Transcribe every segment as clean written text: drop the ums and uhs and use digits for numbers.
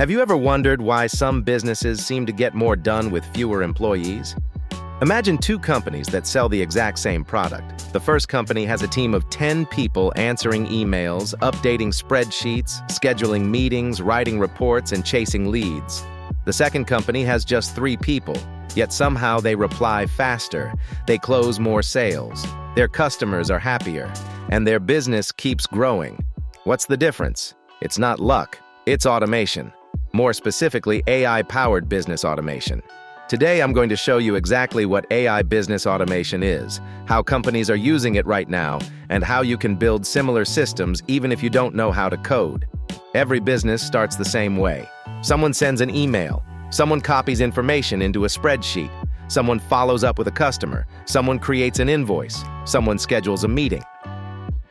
Have you ever wondered why some businesses seem to get more done with fewer employees? Imagine two companies that sell the exact same product. The first company has a team of 10 people answering emails, updating spreadsheets, scheduling meetings, writing reports, and chasing leads. The second company has just 3 people, yet somehow they reply faster, they close more sales, their customers are happier, and their business keeps growing. What's the difference? It's not luck, it's automation. More specifically, AI-powered business automation. Today, I'm going to show you exactly what AI business automation is, how companies are using it right now, and how you can build similar systems even if you don't know how to code. Every business starts the same way. Someone sends an email, someone copies information into a spreadsheet, someone follows up with a customer, someone creates an invoice, someone schedules a meeting.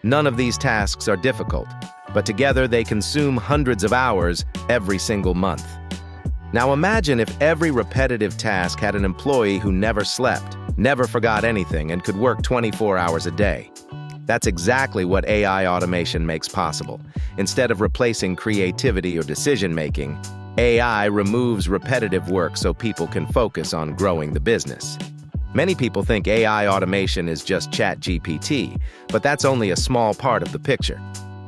None of these tasks are difficult, but together they consume hundreds of hours every single month. Now imagine if every repetitive task had an employee who never slept, never forgot anything, and could work 24 hours a day. That's exactly what AI automation makes possible. Instead of replacing creativity or decision-making, AI removes repetitive work so people can focus on growing the business. Many people think AI automation is just ChatGPT, but that's only a small part of the picture.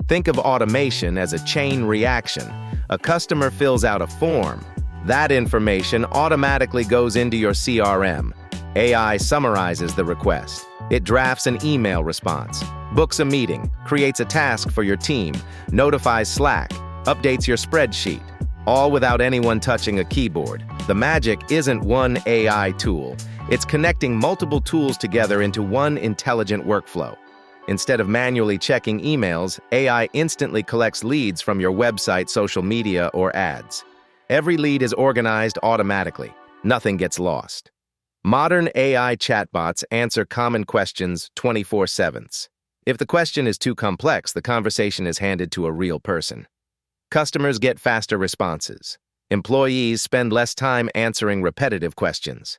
Think of automation as a chain reaction. A customer fills out a form. That information automatically goes into your CRM. AI summarizes the request. It drafts an email response, books a meeting, creates a task for your team, notifies Slack, updates your spreadsheet, all without anyone touching a keyboard. The magic isn't one AI tool. It's connecting multiple tools together into one intelligent workflow. Instead of manually checking emails, AI instantly collects leads from your website, social media, or ads. Every lead is organized automatically. Nothing gets lost. Modern AI chatbots answer common questions 24/7. If the question is too complex, the conversation is handed to a real person. Customers get faster responses. Employees spend less time answering repetitive questions.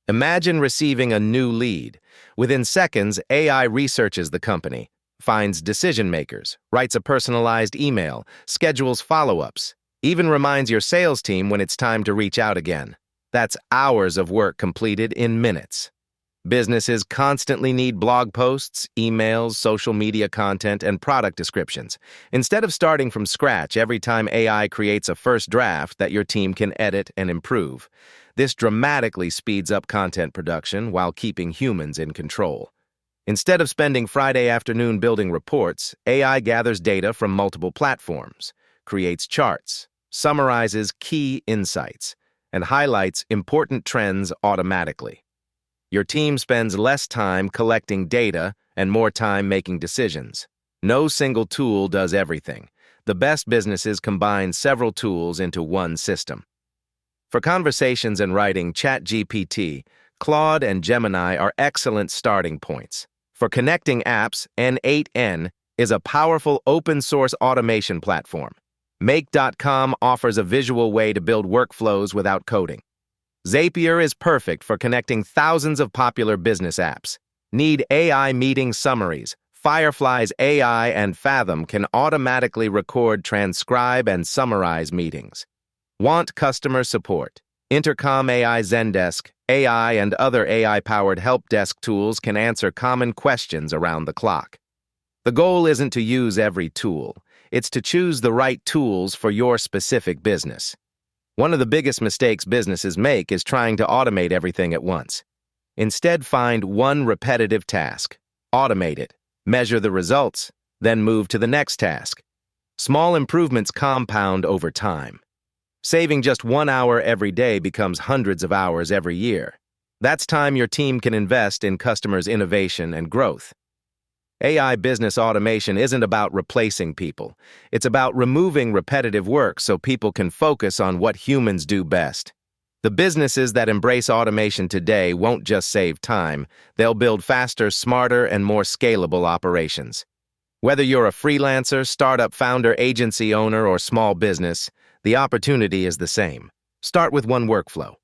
Imagine receiving a new lead. Within seconds, AI researches the company, finds decision makers, writes a personalized email, schedules follow-ups, even reminds your sales team when it's time to reach out again. That's hours of work completed in minutes. Businesses constantly need blog posts, emails, social media content, and product descriptions. Instead of starting from scratch every time AI creates a first draft that your team can edit and improve, this dramatically speeds up content production while keeping humans in control. Instead of spending Friday afternoon building reports, AI gathers data from multiple platforms, creates charts, summarizes key insights, and highlights important trends automatically. Your team spends less time collecting data and more time making decisions. No single tool does everything. The best businesses combine several tools into one system. For conversations and writing, ChatGPT, Claude, and Gemini are excellent starting points. For connecting apps, N8N is a powerful open-source automation platform. Make.com offers a visual way to build workflows without coding. Zapier is perfect for connecting thousands of popular business apps. Need AI meeting summaries? Firefly's AI and Fathom can automatically record, transcribe, and summarize meetings. Want customer support? Intercom AI Zendesk, AI, and other AI-powered help desk tools can answer common questions around the clock. The goal isn't to use every tool. It's to choose the right tools for your specific business. One of the biggest mistakes businesses make is trying to automate everything at once. Instead, find one repetitive task, automate it, measure the results, then move to the next task. Small improvements compound over time. Saving just 1 hour every day becomes hundreds of hours every year. That's time your team can invest in customers' innovation and growth. AI business automation isn't about replacing people. It's about removing repetitive work so people can focus on what humans do best. The businesses that embrace automation today won't just save time. They'll build faster, smarter, and more scalable operations. Whether you're a freelancer, startup founder, agency owner, or small business, the opportunity is the same. Start with one workflow.